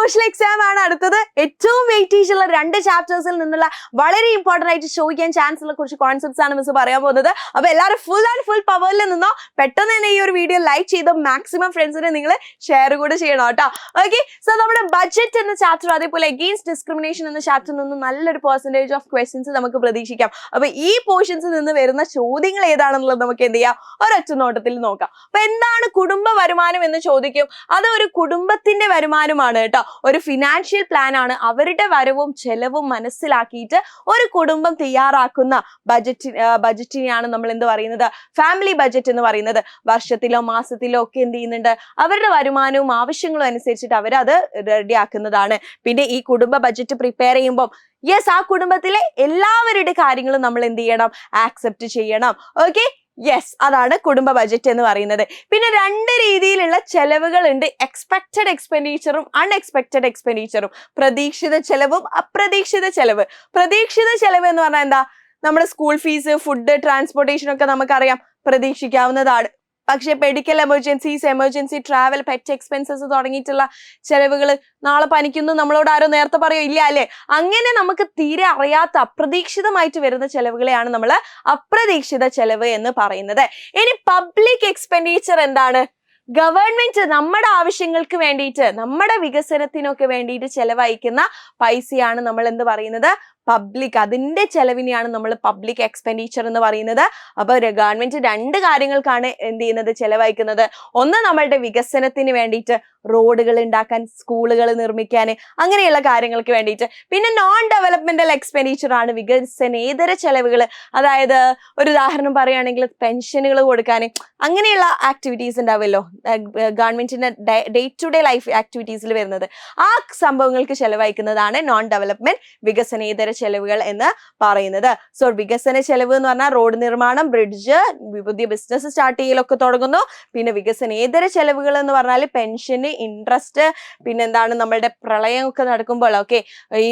Social exam ആണ് അടുത്തത്. ഏറ്റവും വെയിറ്റേജ് ഉള്ള 2 ചാപ്റ്റേഴ്സിൽ നിന്നുള്ള വളരെ ഇമ്പോർട്ടന്റ് ആയിട്ട് ചോദിക്കാൻ ചാൻസ് ഉള്ള കുറച്ച് കോൺസെപ്റ്റ്സ് ആണ് മിസ് പറയാൻ പോകുന്നത്. അപ്പൊ എല്ലാവരും ഫുൾ പവറിൽ നിന്നോ. പെട്ടെന്ന് തന്നെ ഈ ഒരു വീഡിയോ ലൈക്ക് ചെയ്ത് മാക്സിമം ഫ്രണ്ട്സിനെ നിങ്ങൾ ഷെയർ കൂടെ ചെയ്യണം കേട്ടോ. ഓക്കെ, സോ നമ്മുടെ ബഡ്ജറ്റ് എന്ന ചാപ്റ്റർ അതേപോലെ അഗെയിൻസ്റ്റ് ഡിസ്ക്രിമിനേഷൻ എന്ന ചാപ്റ്ററിൽ നിന്ന് നല്ലൊരു പെർസെന്റേജ് ഓഫ് ക്വസ്റ്റ്യൻസ് നമുക്ക് പ്രതീക്ഷിക്കാം. അപ്പൊ ഈ പോർഷൻസിൽ നിന്ന് വരുന്ന ചോദ്യങ്ങൾ ഏതാണെന്നുള്ളത് നമുക്ക് എന്ത് ചെയ്യാം, ഒരൊറ്റ നോട്ടത്തിൽ നോക്കാം. അപ്പൊ എന്താണ് കുടുംബ വരുമാനം എന്ന് ചോദിക്കും. അത് ഒരു കുടുംബത്തിന്റെ വരുമാനമാണ് കേട്ടോ. ഒരു ഫിനാൻഷ്യൽ പ്ലാൻ ആണ്. അവരുടെ വരവും ചെലവും മനസ്സിലാക്കിയിട്ട് ഒരു കുടുംബം തയ്യാറാക്കുന്ന ബജറ്റിനെയാണ് നമ്മൾ എന്ത് പറയുന്നത്, ഫാമിലി ബഡ്ജറ്റ് എന്ന് പറയുന്നത്. വർഷത്തിലോ മാസത്തിലോ ഒക്കെ എന്ത് ചെയ്യുന്നുണ്ട്, അവരുടെ വരുമാനവും ആവശ്യങ്ങളും അനുസരിച്ചിട്ട് അവരത് റെഡിയാക്കുന്നതാണ്. പിന്നെ ഈ കുടുംബ ബഡ്ജറ്റ് പ്രിപ്പയർ ചെയ്യുമ്പോൾ യെസ്, ആ കുടുംബത്തിലെ എല്ലാവരുടെ കാര്യങ്ങളും നമ്മൾ എന്ത് ചെയ്യണം, ആക്സെപ്റ്റ് ചെയ്യണം. ഓക്കെ, യെസ്, അതാണ് കുടുംബ ബഡ്ജറ്റ് എന്ന് പറയുന്നത്. പിന്നെ 2 രീതിയിലുള്ള ചെലവുകൾ ഉണ്ട്, എക്സ്പെക്റ്റഡ് എക്സ്പെൻഡിച്ചറും അൺഎക്സ്പെക്റ്റഡ് എക്സ്പെൻഡിച്ചറും. പ്രതീക്ഷിത ചെലവും അപ്രതീക്ഷിത ചെലവ്. പ്രതീക്ഷിത ചെലവ് എന്ന് പറഞ്ഞാൽ എന്താ, നമ്മുടെ സ്കൂൾ ഫീസ്, ഫുഡ്, ട്രാൻസ്പോർട്ടേഷൻ ഒക്കെ നമുക്കറിയാം, പ്രതീക്ഷിക്കാവുന്നതാണ്. പക്ഷെ medical emergency travel, pet expenses തുടങ്ങിയിട്ടുള്ള ചെലവുകൾ, നാളെ പനിക്കുന്നു നമ്മളോട് ആരോ നേരത്തെ പറയോ, ഇല്ല അല്ലെ, അങ്ങനെ നമുക്ക് തീരെ അറിയാത്ത അപ്രതീക്ഷിതമായിട്ട് വരുന്ന ചെലവുകളെയാണ് നമ്മൾ അപ്രതീക്ഷിത ചെലവ് എന്ന് പറയുന്നത്. ഇനി പബ്ലിക് എക്സ്പെൻഡിച്ചർ എന്താണ്, ഗവൺമെന്റ് നമ്മുടെ ആവശ്യങ്ങൾക്ക് വേണ്ടിയിട്ട്, നമ്മുടെ വികസനത്തിനൊക്കെ വേണ്ടിയിട്ട് ചെലവഴിക്കുന്ന പൈസയാണ് നമ്മൾ എന്ത് പറയുന്നത്, പബ്ലിക്. അതിന്റെ ചെലവിനെയാണ് നമ്മൾ പബ്ലിക് എക്സ്പെൻഡിച്ചർ എന്ന് പറയുന്നത്. അപ്പൊ ഗവൺമെന്റ് 2 കാര്യങ്ങൾക്കാണ് എന്ത് ചെയ്യുന്നത്, ചെലവഴിക്കുന്നത്. ഒന്ന് നമ്മളുടെ വികസനത്തിന് വേണ്ടിയിട്ട്, റോഡുകൾ ഉണ്ടാക്കാൻ, സ്കൂളുകൾ നിർമ്മിക്കാൻ, അങ്ങനെയുള്ള കാര്യങ്ങൾക്ക് വേണ്ടിയിട്ട്. പിന്നെ നോൺ ഡെവലപ്മെന്റൽ എക്സ്പെൻഡിച്ചർ ആണ് വികസനേതര ചെലവുകൾ. അതായത് ഒരു ഉദാഹരണം പറയുകയാണെങ്കിൽ പെൻഷനുകൾ കൊടുക്കാൻ, അങ്ങനെയുള്ള ആക്ടിവിറ്റീസ് ഉണ്ടാവുമല്ലോ ഗവൺമെന്റിന്റെ ഡേ ടു ഡേ ലൈഫ് ആക്ടിവിറ്റീസിൽ വരുന്നത്. ആ സംഭവങ്ങൾക്ക് ചെലവഴിക്കുന്നതാണ് നോൺ ഡെവലപ്മെന്റ് വികസനേതര ചെലവുകൾ എന്ന് പറയുന്നത്. സോ വികസന ചെലവ് എന്ന് പറഞ്ഞാൽ റോഡ് നിർമ്മാണം, ബ്രിഡ്ജ്, പുതിയ ബിസിനസ് സ്റ്റാർട്ട് ചെയ്യലൊക്കെ തുടങ്ങുന്നു. പിന്നെ വികസനേതര ചെലവുകൾ എന്ന് പറഞ്ഞാൽ പെൻഷന്, ഇൻട്രസ്റ്റ്, പിന്നെന്താണ് നമ്മളുടെ പ്രളയം ഒക്കെ നടക്കുമ്പോൾ, ഓക്കെ, ഈ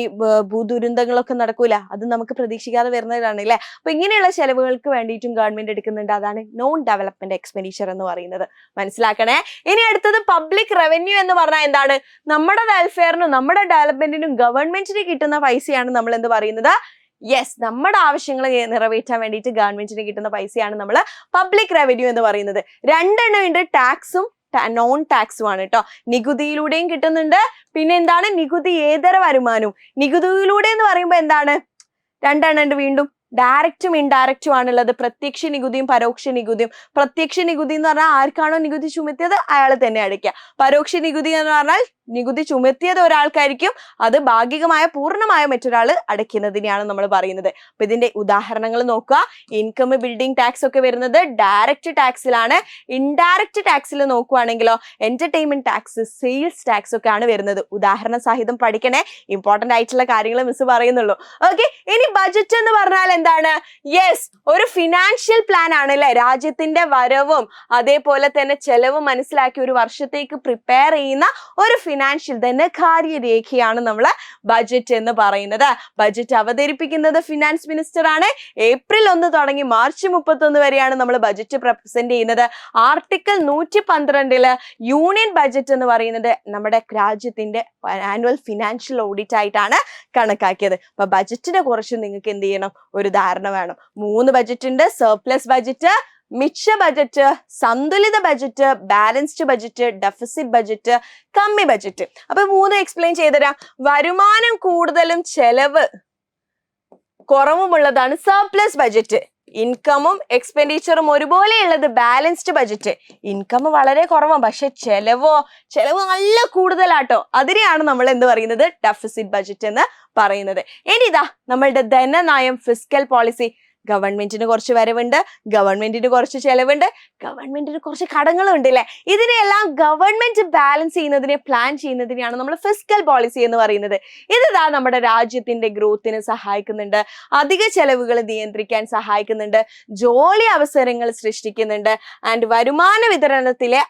ഭൂദുരന്തങ്ങളൊക്കെ നടക്കൂല, അത് നമുക്ക് പ്രതീക്ഷിക്കാതെ വരുന്നതാണ് അല്ലെ. അപ്പൊ ഇങ്ങനെയുള്ള ചെലവുകൾക്ക് വേണ്ടിയിട്ടും ഗവൺമെന്റ് എടുക്കുന്നുണ്ട്. അതാണ് നോൺ ഡെവലപ്മെന്റ് എക്സ്പെൻഡിച്ചർ എന്ന് പറയുന്നത്. മനസ്സിലാക്കണേ. ഇനി അടുത്തത് പബ്ലിക് റവന്യൂ എന്ന് പറഞ്ഞാൽ എന്താണ്, നമ്മുടെ വെൽഫെയറിനും നമ്മുടെ ഡെവലപ്മെന്റിനും ഗവൺമെന്റിന് കിട്ടുന്ന പൈസയാണ് നമ്മൾ എന്ത് പറയുന്നത്, യെസ്, നമ്മുടെ ആവശ്യങ്ങൾ നിറവേറ്റാൻ വേണ്ടിയിട്ട് ഗവൺമെന്റിന് കിട്ടുന്ന പൈസയാണ് നമ്മൾ പബ്ലിക് റവന്യൂ എന്ന് പറയുന്നത്. 2 എണ്ണം ഉണ്ട്, ടാക്സും നോൺ ടാക്സും ആണ് കേട്ടോ. നികുതിയിലൂടെയും കിട്ടുന്നുണ്ട്, പിന്നെ എന്താണ് നികുതിയേതര വരുമാനവും. നികുതിയിലൂടെ എന്ന് പറയുമ്പോൾ എന്താണ്, 2 എണ്ണം ഉണ്ട് വീണ്ടും, ഡയറക്റ്റും ഇൻഡയറക്റ്റും ആണുള്ളത്. പ്രത്യക്ഷ നികുതിയും പരോക്ഷ നികുതിയും. പ്രത്യക്ഷ നികുതി എന്ന് പറഞ്ഞാൽ ആർക്കാണോ നികുതി ചുമത്തിയത് അയാൾ തന്നെ അടയ്ക്കുക. പരോക്ഷ നികുതി എന്ന് പറഞ്ഞാൽ നികുതി ചുമത്തിയത് ഒരാൾക്കായിരിക്കും, അത് ഭാഗികമായ പൂർണ്ണമായ മറ്റൊരാൾ അടയ്ക്കുന്നതിനെയാണ് നമ്മൾ പറയുന്നത്. അപ്പൊ ഇതിന്റെ ഉദാഹരണങ്ങൾ നോക്കുക. ഇൻകം ബിൽഡിംഗ് ടാക്സ് ഒക്കെ വരുന്നത് ഡയറക്റ്റ് ടാക്സിലാണ്. ഇൻഡയറക്റ്റ് ടാക്സിൽ നോക്കുവാണെങ്കിലോ എന്റർടൈൻമെന്റ് ടാക്സ്, സെയിൽസ് ടാക്സ് ഒക്കെ ആണ് വരുന്നത്. ഉദാഹരണ സഹിതം പഠിക്കണേ, ഇമ്പോർട്ടന്റ് ആയിട്ടുള്ള കാര്യങ്ങൾ മിസ് പറയുന്നുള്ളൂ. ഓക്കെ, ഇനി ബഡ്ജറ്റ് എന്ന് പറഞ്ഞാൽ എന്താണ്, യെസ്, ഒരു ഫിനാൻഷ്യൽ പ്ലാൻ ആണ് അല്ലെ. രാജ്യത്തിന്റെ വരവും അതേപോലെ തന്നെ ചെലവും മനസ്സിലാക്കി ഒരു വർഷത്തേക്ക് പ്രിപ്പയർ ചെയ്യുന്ന ഒരു ഫിനാൻഷ്യൽ ധനകാര്യ രേഖയാണ് നമ്മൾ ബഡ്ജറ്റ് എന്ന് പറയുന്നത്. ബഡ്ജറ്റ് അവതരിപ്പിക്കുന്നത് ഫിനാൻസ് മിനിസ്റ്റർ ആണ്. ഏപ്രിൽ 1 തുടങ്ങി മാർച്ച് 31 വരെയാണ് നമ്മൾ ബഡ്ജറ്റ് പ്രസന്റ് ചെയ്യുന്നത്. ആർട്ടിക്കിൾ 112 യൂണിയൻ ബഡ്ജറ്റ് എന്ന് പറയുന്നത് നമ്മുടെ രാജ്യത്തിന്റെ ആനുവൽ ഫിനാൻഷ്യൽ ഓഡിറ്റ് ആയിട്ടാണ് കണക്കാക്കിയത്. അപ്പൊ ബഡ്ജറ്റിനെ കുറിച്ച് നിങ്ങൾക്ക് എന്ത് ചെയ്യണം, ഒരു ധാരണ വേണം. 3 ബഡ്ജറ്റ് ഉണ്ട്, സർപ്ലസ് ബഡ്ജറ്റ്, മിച്ച ബഡ്ജറ്റ്, സന്തുലിത budget, balanced budget, deficit budget, കമ്മി ബഡ്ജറ്റ്. അപ്പൊ 3 എക്സ്പ്ലെയിൻ ചെയ്തുതരാം. വരുമാനം കൂടുതലും ചെലവ് കുറവുമുള്ളതാണ് സർപ്ലസ് ബഡ്ജറ്റ്. ഇൻകമും എക്സ്പെൻഡിച്ചറും ഒരുപോലെയുള്ളത് ബാലൻസ്ഡ് ബഡ്ജറ്റ്. ഇൻകം വളരെ കുറവാണ്, പക്ഷെ ചെലവ് നല്ല കൂടുതലാട്ടോ. അതിനെയാണ് നമ്മൾ എന്ത് പറയുന്നത്, ഡെഫിസിറ്റ് ബഡ്ജറ്റ് എന്ന് പറയുന്നത്. ഇനി ഇതാ നമ്മളുടെ ധനനയം, ഫിസ്ക്കൽ പോളിസി. ഗവൺമെന്റിന് കുറച്ച് വരവുണ്ട്, ഗവൺമെന്റിന് കുറച്ച് ചെലവുണ്ട്, ഗവൺമെന്റിന് കുറച്ച് കടങ്ങളും ഉണ്ട് അല്ലെ. ഇതിനെല്ലാം ഗവൺമെന്റ് ബാലൻസ് ചെയ്യുന്നതിനെ, പ്ലാൻ ചെയ്യുന്നതിനെയാണ് നമ്മൾ ഫിസ്ക്കൽ പോളിസി എന്ന് പറയുന്നത്. ഇതാ നമ്മുടെ രാജ്യത്തിന്റെ ഗ്രോത്തിന് സഹായിക്കുന്നുണ്ട്, അധിക ചെലവുകൾ നിയന്ത്രിക്കാൻ സഹായിക്കുന്നുണ്ട്, ജോലി അവസരങ്ങൾ സൃഷ്ടിക്കുന്നുണ്ട്, ആൻഡ് വരുമാന വിതരണത്തിലെ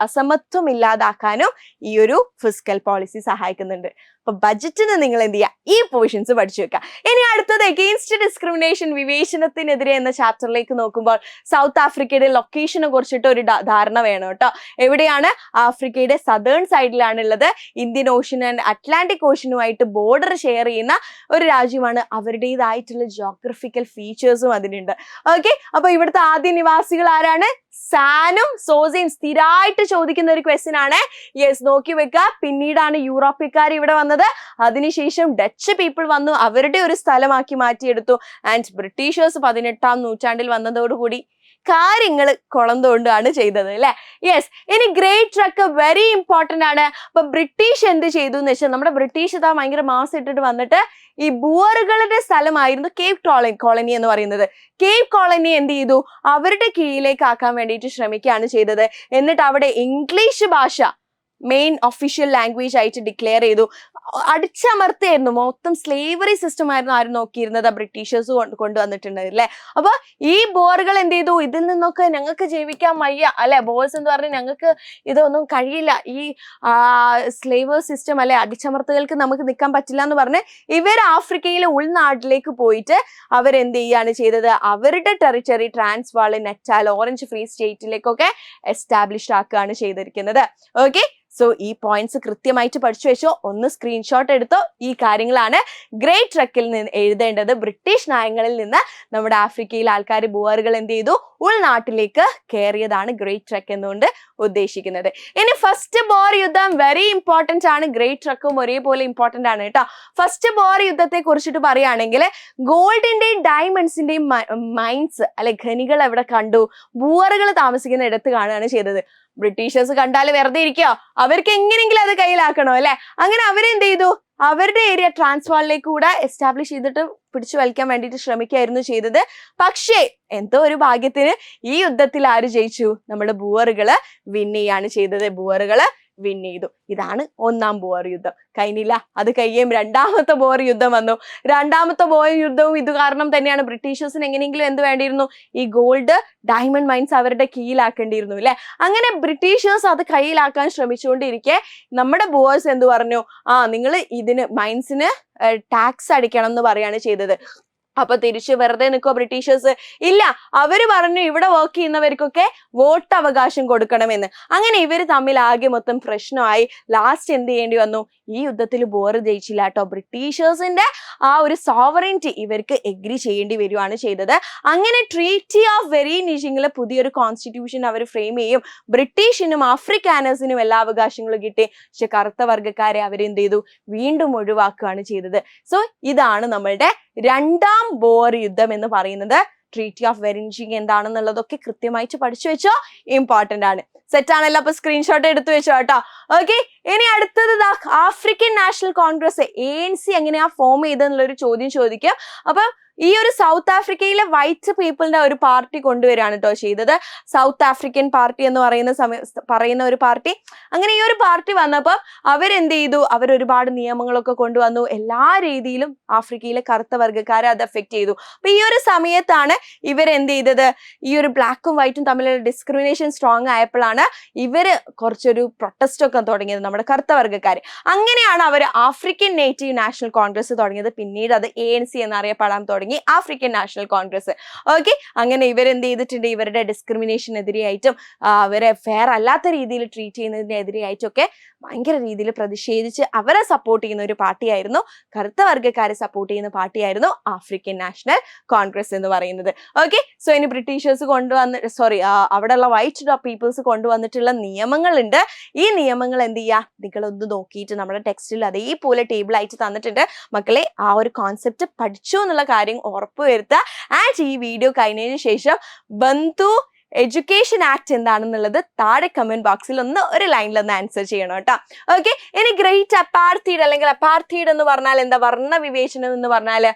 അസമത്വം ഇല്ലാതാക്കാനും ഈ ഒരു ഫിസ്ക്കൽ പോളിസി സഹായിക്കുന്നുണ്ട്. അപ്പൊ ബഡ്ജറ്റിന് നിങ്ങൾ എന്ത് ചെയ്യുക, ഈ പോർഷൻസ് പഠിച്ചു വെക്കുക. ഇനി അടുത്തത് അഗെയിൻസ്റ്റ് ഡിസ്ക്രിമിനേഷൻ, വിവേചനം വിവേചനത്തിനെതിരെ എന്ന ചാപ്റ്ററിലേക്ക് നോക്കുമ്പോൾ സൗത്ത് ആഫ്രിക്കയുടെ ലൊക്കേഷനെ കുറിച്ചിട്ട് ഒരു ധാരണ വേണം കേട്ടോ. എവിടെയാണ്? ആഫ്രിക്കയുടെ സദേൺ സൈഡിലാണ് ഉള്ളത്. Indian Ocean and Atlantic ഓഷനുമായിട്ട് border share ചെയ്യുന്ന ഒരു രാജ്യമാണ്. അവരുടേതായിട്ടുള്ള ജോഗ്രഫിക്കൽ ഫീച്ചേഴ്സും അതിനുണ്ട്. ഓക്കെ, അപ്പൊ ഇവിടുത്തെ ആദ്യ നിവാസികൾ ആരാണ്? സാനും സോസയും. സ്ഥിരമായിട്ട് ചോദിക്കുന്ന ഒരു ക്വസ്റ്റ്യൻ ആണ്. യെസ്, നോക്കി വെക്കുക. പിന്നീടാണ് യൂറോപ്യക്കാർ ഇവിടെ വന്നത്. അതിനുശേഷം ഡച്ച് പീപ്പിൾ വന്നു, അവരുടെ ഒരു സ്ഥലമാക്കി മാറ്റിയെടുത്തു. ആൻഡ് ബ്രിട്ടീഷേഴ്സ് 18ാം നൂറ്റാണ്ടിൽ വന്നതോടുകൂടി കാര്യങ്ങൾ കുളം തോണ്ടാണ് ചെയ്തത് അല്ലെ. യെസ്, ഇനി ഗ്രേറ്റ് ട്രക്ക് വെരി ഇമ്പോർട്ടന്റ് ആണ്. അപ്പൊ ബ്രിട്ടീഷ് എന്ത് ചെയ്തു എന്ന് വെച്ചാൽ, നമ്മുടെ ബ്രിട്ടീഷ് ഇതാ ഭയങ്കര മാസ് ഇട്ടിട്ട് വന്നിട്ട് ഈ ബൂറുകളുടെ സ്ഥലമായിരുന്നു കേപ്പ് കോളനി എന്ന് പറയുന്നത്. കേപ്പ് കോളനി എന്ത് ചെയ്തു? അവരുടെ കീഴിലേക്ക് ആക്കാൻ വേണ്ടിയിട്ട് ശ്രമിക്കുകയാണ് ചെയ്തത്. എന്നിട്ട് അവിടെ ഇംഗ്ലീഷ് ഭാഷ മെയിൻ ഒഫീഷ്യൽ ലാംഗ്വേജ് ആയിട്ട് ഡിക്ലെയർ ചെയ്തു. അടിച്ചമർത്തിയായിരുന്നു, മൊത്തം സ്ലേവറി സിസ്റ്റം ആയിരുന്നു ആരും നോക്കിയിരുന്നത്, ബ്രിട്ടീഷേഴ്സ് കൊണ്ടുവന്നിട്ടുണ്ടായിരുന്നു അല്ലെ. അപ്പൊ ഈ ബോറുകൾ എന്ത് ചെയ്തു? ഇതിൽ നിന്നൊക്കെ ഞങ്ങൾക്ക് ജീവിക്കാൻ വയ്യ അല്ലെ, ബോയ്സ് എന്ന് പറഞ്ഞ് ഞങ്ങൾക്ക് ഇതൊന്നും കഴിയില്ല, ഈ സ്ലേവർ സിസ്റ്റം അല്ലെ, അടിച്ചമർത്തുകൾക്ക് നമുക്ക് നിൽക്കാൻ പറ്റില്ല എന്ന് പറഞ്ഞ് ഇവർ ആഫ്രിക്കയിലെ ഉൾനാട്ടിലേക്ക് പോയിട്ട് അവരെന്ത് ചെയ്യാണ് ചെയ്തത്? അവരുടെ territory Transvaal, Natal, Orange Free സ്റ്റേറ്റിലേക്കൊക്കെ എസ്റ്റാബ്ലിഷ്ഡ് ആക്കുകയാണ് ചെയ്തിരിക്കുന്നത്. ഓക്കെ, സോ ഈ പോയിന്റ്സ് കൃത്യമായിട്ട് പഠിച്ചു വെച്ചോ. ഒന്ന് സ്ക്രീൻഷോട്ട് എടുത്തോ. ഈ കാര്യങ്ങളാണ് ഗ്രേറ്റ് ട്രക്കിൽ നിന്ന് എഴുതേണ്ടത്. ബ്രിട്ടീഷ് നയങ്ങളിൽ നിന്ന് നമ്മുടെ ആഫ്രിക്കയിലെ ആൾക്കാർ ബൂറുകൾ എന്ത് ചെയ്തു? ഉൾനാട്ടിലേക്ക് കയറിയതാണ് ഗ്രേറ്റ് ട്രക്ക് എന്നുകൊണ്ട് ഉദ്ദേശിക്കുന്നത്. ഇനി ഫസ്റ്റ് ബോർ യുദ്ധം വെരി ഇമ്പോർട്ടന്റ് ആണ്. ഗ്രേറ്റ് ട്രക്കും ഒരേപോലെ ഇമ്പോർട്ടന്റ് ആണ് കേട്ടോ. ഫസ്റ്റ് ബോർ യുദ്ധത്തെ കുറിച്ചിട്ട് പറയുകയാണെങ്കിൽ, ഗോൾഡിന്റെയും ഡയമണ്ട്സിന്റെയും മൈൻസ് അല്ലെ, ഖനികൾ എവിടെ കണ്ടു? ബൂറുകൾ താമസിക്കുന്ന ഇടത്ത് കാണുകയാണ് ചെയ്തത്. ബ്രിട്ടീഷേഴ്സ് കണ്ടാൽ വെറുതെ ഇരിക്കോ? അവർക്ക് എങ്ങനെയെങ്കിലും അത് കയ്യിലാക്കണോ അല്ലെ. അങ്ങനെ അവരെന്ത് ചെയ്തു? അവരുടെ ഏരിയ ട്രാൻസ്വാളിലേക്ക് കൂടെ എസ്റ്റാബ്ലിഷ് ചെയ്തിട്ട് പിടിച്ചു വലിക്കാൻ വേണ്ടിയിട്ട് ശ്രമിക്കുകയായിരുന്നു ചെയ്തത്. പക്ഷേ എന്തോ ഒരു ഭാഗ്യത്തിന് ഈ യുദ്ധത്തിൽ ആര് ജയിച്ചു? നമ്മുടെ ബൂറുകള് വിൻ ചെയ്യാണ് ചെയ്തത്. ബൂറുകള് വിൻ ചെയ്തു. ഇതാണ് ഒന്നാം ബോർ യുദ്ധം. കഴിഞ്ഞില്ല, അത് കഴിയും രണ്ടാമത്തെ ബോർ യുദ്ധം വന്നു. രണ്ടാമത്തെ ബോർ യുദ്ധവും ഇത് കാരണം തന്നെയാണ്. ബ്രിട്ടീഷേഴ്സിന് എങ്ങനെയെങ്കിലും എന്ത് വേണ്ടിയിരുന്നു? ഈ ഗോൾഡ്, ഡയമണ്ട് മൈൻസ് അവരുടെ കീഴിലാക്കേണ്ടിയിരുന്നു അല്ലെ. അങ്ങനെ ബ്രിട്ടീഷേഴ്സ് അത് കയ്യിലാക്കാൻ ശ്രമിച്ചുകൊണ്ടിരിക്കെ നമ്മുടെ ബോയ്സ് എന്ത് പറഞ്ഞു? നിങ്ങൾ ഇതിന് മൈൻസിന് ടാക്സ് അടിക്കണം എന്ന് പറയാണ് ചെയ്തത്. അപ്പൊ തിരിച്ച് വെറുതെ നിൽക്കോ ബ്രിട്ടീഷേഴ്സ്? ഇല്ല, അവര് പറഞ്ഞു ഇവിടെ വർക്ക് ചെയ്യുന്നവർക്കൊക്കെ വോട്ട് അവകാശം കൊടുക്കണമെന്ന്. അങ്ങനെ ഇവര് തമ്മിൽ ആകെ മൊത്തം പ്രശ്നമായി. ലാസ്റ്റ് എന്ത് ചെയ്യേണ്ടി വന്നു? ഈ യുദ്ധത്തിൽ ബോർ ജയിച്ചില്ല കേട്ടോ. ബ്രിട്ടീഷേഴ്സിന്റെ ആ ഒരു സോവറിറ്റി ഇവർക്ക് എഗ്രി ചെയ്യേണ്ടി വരുവാണ് ചെയ്തത്. അങ്ങനെ ട്രീറ്റി ഓഫ് വെരിനീഷിംഗിലെ പുതിയൊരു കോൺസ്റ്റിറ്റ്യൂഷൻ അവർ ഫ്രെയിം ചെയ്യും. ബ്രിട്ടീഷിനും ആഫ്രിക്കാനേഴ്സിനും എല്ലാ അവകാശങ്ങളും കിട്ടി. പക്ഷെ കറുത്ത വർഗ്ഗക്കാരെ അവരെന്ത് ചെയ്തു? വീണ്ടും ഒഴിവാക്കുകയാണ് ചെയ്തത്. സോ ഇതാണ് നമ്മളുടെ രണ്ടാം ബോർ യുദ്ധം എന്ന് പറയുന്നത്. ട്രീറ്റി ഓഫ് വെരിനീഷിംഗ് എന്താണെന്നുള്ളതൊക്കെ കൃത്യമായിട്ട് പഠിച്ചു വെച്ചോ, ഇമ്പോർട്ടന്റ് ആണ്. സെറ്റ് ആണല്ലോ? അപ്പൊ സ്ക്രീൻഷോട്ട് എടുത്തു വെച്ചോ കേട്ടോ. ഓക്കെ, ഇനി അടുത്തത് ആഫ്രിക്കൻ നാഷണൽ കോൺഗ്രസ് ANC എങ്ങനെയാ ഫോം ചെയ്തെന്നുള്ളൊരു ചോദ്യം ചോദിക്കും. അപ്പൊ ഈ ഒരു സൗത്ത് ആഫ്രിക്കയിലെ വൈറ്റ് പീപ്പിളിന്റെ ഒരു പാർട്ടി കൊണ്ടുവരികയാണ് കേട്ടോ ചെയ്തത്. സൗത്ത് ആഫ്രിക്കൻ പാർട്ടി എന്ന് പറയുന്ന ഒരു പാർട്ടി. അങ്ങനെ ഈ ഒരു പാർട്ടി വന്നപ്പോൾ അവരെന്ത് ചെയ്തു? അവരൊരുപാട് നിയമങ്ങളൊക്കെ കൊണ്ടുവന്നു. എല്ലാ രീതിയിലും ആഫ്രിക്കയിലെ കറുത്ത വർഗ്ഗക്കാരെ അത് എഫക്ട് ചെയ്തു. അപ്പൊ ഈ ഒരു സമയത്താണ് ഇവരെന്ത് ചെയ്തത്? ഈ ഒരു ബ്ലാക്കും വൈറ്റും തമ്മിലുള്ള ഡിസ്ക്രിമിനേഷൻ സ്ട്രോങ് ആയപ്പോഴാണ് ഇവര് കുറച്ചൊരു പ്രൊട്ടസ്റ്റ് ഒക്കെ തുടങ്ങിയത്, നമ്മുടെ കറുത്ത വർഗ്ഗക്കാര്. അങ്ങനെയാണ് അവർ ആഫ്രിക്കൻ നേറ്റീവ് നാഷണൽ കോൺഗ്രസ് തുടങ്ങിയത്. പിന്നീട് അത് ANC എന്നറിയപ്പെടാൻ തുടങ്ങി, ആഫ്രിക്കൻ നാഷണൽ കോൺഗ്രസ്. ഓക്കെ, അങ്ങനെ ഇവരെന്ത് ചെയ്തിട്ടുണ്ട്? ഇവരുടെ ഡിസ്ക്രിമിനേഷനെതിരെയായിട്ടും അവരെ ഫെയർ അല്ലാത്ത രീതിയിൽ ട്രീറ്റ് ചെയ്യുന്നതിനെതിരെയായിട്ടൊക്കെ ഭയങ്കര രീതിയിൽ പ്രതിഷേധിച്ച് അവരെ സപ്പോർട്ട് ചെയ്യുന്ന ഒരു പാർട്ടിയായിരുന്നു, കറുത്ത വർഗ്ഗക്കാരെ സപ്പോർട്ട് ചെയ്യുന്ന പാർട്ടിയായിരുന്നു ആഫ്രിക്കൻ നാഷണൽ കോൺഗ്രസ് എന്ന് പറയുന്നത്. ഓക്കെ, സോ ഇനി ബ്രിട്ടീഷേഴ്സ് അവിടെയുള്ള വൈറ്റ് പീപ്പിൾസ് കൊണ്ടുവന്നിട്ടുള്ള നിയമങ്ങളുണ്ട്. ഈ നിയമങ്ങൾ എന്ത് ചെയ്യുക? നിങ്ങളൊന്ന് നോക്കിയിട്ട് നമ്മുടെ ടെക്സ്റ്റിൽ അതേപോലെ ടേബിൾ ആയിട്ട് തന്നിട്ടുണ്ട്. മക്കളെ, ആ ഒരു കോൺസെപ്റ്റ് പഠിച്ചു എന്നുള്ള കാര്യം ഉറപ്പുവരുത്തുക. ആൻഡ് ഈ വീഡിയോ കഴിഞ്ഞതിന് ശേഷം ബന്ധു എഡ്യൂക്കേഷൻ ആക്ട് എന്താണെന്നുള്ളത് താഴെ കമന്റ് ബോക്സിൽ ഒരു ലൈനിൽ ആൻസർ ചെയ്യണം കേട്ടോ. ഓക്കെ, ഇനി ഗ്രേറ്റ് അപ്പാർത്തൈഡ് അല്ലെങ്കിൽ അപ്പാർത്തൈഡ് എന്ന് പറഞ്ഞാൽ എന്താ? വർണ്ണ വിവേചനം എന്ന് പറഞ്ഞാല്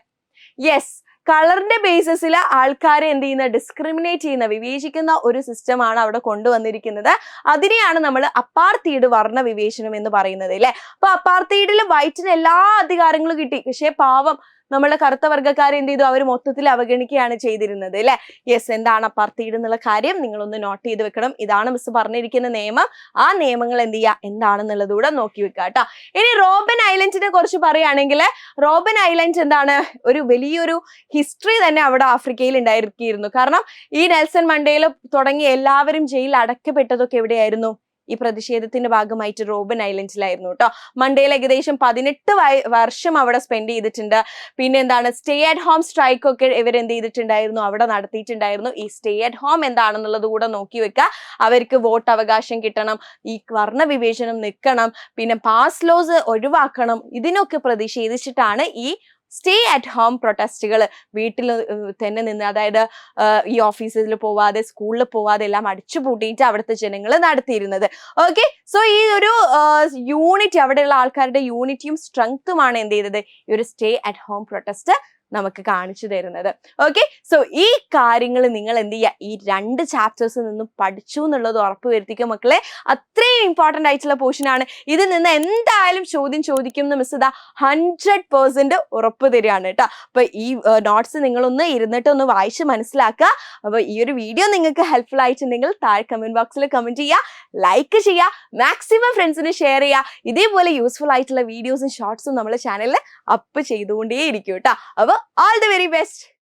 യെസ്, കളറിന്റെ ബേസിസിൽ ആൾക്കാരെ എന്ത് ചെയ്യുന്ന? ഡിസ്ക്രിമിനേറ്റ് ചെയ്യുന്ന, വിവേചിക്കുന്ന ഒരു സിസ്റ്റമാണ് അവിടെ കൊണ്ടുവന്നിരിക്കുന്നത്. അതിനെയാണ് നമ്മൾ അപ്പാർത്തൈഡ്, വർണ്ണ വിവേചനം എന്ന് പറയുന്നത് അല്ലെ. അപ്പൊ അപ്പാർത്തൈഡിൽ വൈറ്റിന് എല്ലാ അധികാരങ്ങളും കിട്ടി. പക്ഷെ പാവം നമ്മളെ കറുത്ത വർഗ്ഗക്കാരെ എന്ത് ചെയ്തു, അവർ മൊത്തത്തിൽ അവഗണിക്കുകയാണ് ചെയ്തിരുന്നത് അല്ലെ. യെസ്, എന്താണ് അപ്പാർത്തൈഡ് എന്നുള്ള കാര്യം നിങ്ങളൊന്ന് നോട്ട് ചെയ്ത് വെക്കണം. ഇതാണ് മിസ് പറഞ്ഞിരിക്കുന്ന നിയമം. ആ നിയമങ്ങൾ എന്ത് ചെയ്യുക, എന്താണെന്നുള്ളത് കൂടെ നോക്കി വെക്കുക കേട്ടോ. ഇനി റോബൻ ഐലൻഡിനെ കുറിച്ച് പറയുകയാണെങ്കിൽ, റോബൻ ഐലൻഡ് എന്താണ്, ഒരു വലിയൊരു ഹിസ്റ്ററി തന്നെ അവിടെ ആഫ്രിക്കയിൽ ഉണ്ടായിരിക്കുന്നു. കാരണം ഈ നെൽസൺ മണ്ടേല തുടങ്ങി എല്ലാവരും ജയിലിൽ അടക്കപ്പെട്ടതൊക്കെ എവിടെയായിരുന്നു, ഈ പ്രതിഷേധത്തിന്റെ ഭാഗമായിട്ട് റോബൻ ഐലൻഡിലായിരുന്നു കേട്ടോ. മണ്ടേല ഏകദേശം 18 വർഷം അവിടെ സ്പെൻഡ് ചെയ്തിട്ടുണ്ട്. പിന്നെ എന്താണ്, സ്റ്റേ അറ്റ് ഹോം സ്ട്രൈക്ക് ഒക്കെ ഇവരെന്ത് ചെയ്തിട്ടുണ്ടായിരുന്നു, അവിടെ നടത്തിയിട്ടുണ്ടായിരുന്നു. ഈ സ്റ്റേ അറ്റ് ഹോം എന്താണെന്നുള്ളത് കൂടെ നോക്കി വെക്കുക. അവർക്ക് വോട്ട് അവകാശം കിട്ടണം, ഈ വർണ്ണ വിവേചനം നിൽക്കണം, പിന്നെ പാസ് ലോസ് ഒഴിവാക്കണം. ഇതിനൊക്കെ പ്രതിഷേധിച്ചിട്ടാണ് ഈ സ്റ്റേ അറ്റ് ഹോം പ്രൊട്ടസ്റ്റുകൾ വീട്ടിൽ തന്നെ നിന്ന്, അതായത് ഈ ഓഫീസിൽ പോവാതെ സ്കൂളിൽ പോവാതെ എല്ലാം അടിച്ചുപൂട്ടിയിട്ട് അവിടുത്തെ ജനങ്ങൾ നടത്തിയിരുന്നത്. ഓക്കെ, സോ ഈ ഒരു യൂണിറ്റി, അവിടെയുള്ള ആൾക്കാരുടെ യൂണിറ്റിയും സ്ട്രെങ്ത്തുമാണ് എന്ത് ചെയ്തത്, ഈ ഒരു സ്റ്റേ അറ്റ് ഹോം പ്രൊട്ടസ്റ്റ് നമുക്ക് കാണിച്ചു തരുന്നത്. ഓക്കെ, സോ ഈ കാര്യങ്ങൾ നിങ്ങൾ എന്ത് ചെയ്യുക, ഈ 2 ചാപ്റ്റേഴ്സിൽ നിന്നും പഠിച്ചു എന്നുള്ളത് ഉറപ്പ് വരുത്തിക്കുക മക്കളെ. അത്രയും ഇമ്പോർട്ടൻ്റ് ആയിട്ടുള്ള പോർഷൻ ആണ്. ഇതിൽ നിന്ന് എന്തായാലും ചോദ്യം ചോദിക്കും എന്ന് മിസ് ഇതാ 100% ഉറപ്പ് തരികയാണ് കേട്ടോ. അപ്പൊ ഈ നോട്ട്സ് നിങ്ങളൊന്ന് ഇരുന്നിട്ട് ഒന്ന് വായിച്ച് മനസ്സിലാക്കുക. അപ്പൊ ഈ ഒരു വീഡിയോ നിങ്ങൾക്ക് ഹെൽപ്ഫുൾ ആയിട്ടുണ്ടെങ്കിൽ താഴെ കമന്റ് ബോക്സിൽ കമന്റ് ചെയ്യുക, ലൈക്ക് ചെയ്യുക, മാക്സിമം ഫ്രണ്ട്സിന് ഷെയർ ചെയ്യുക. ഇതേപോലെ യൂസ്ഫുൾ ആയിട്ടുള്ള വീഡിയോസും ഷോർട്സും നമ്മുടെ ചാനലിൽ അപ്പ് ചെയ്തുകൊണ്ടേയിരിക്കും കേട്ടോ. അപ്പൊ all the very best.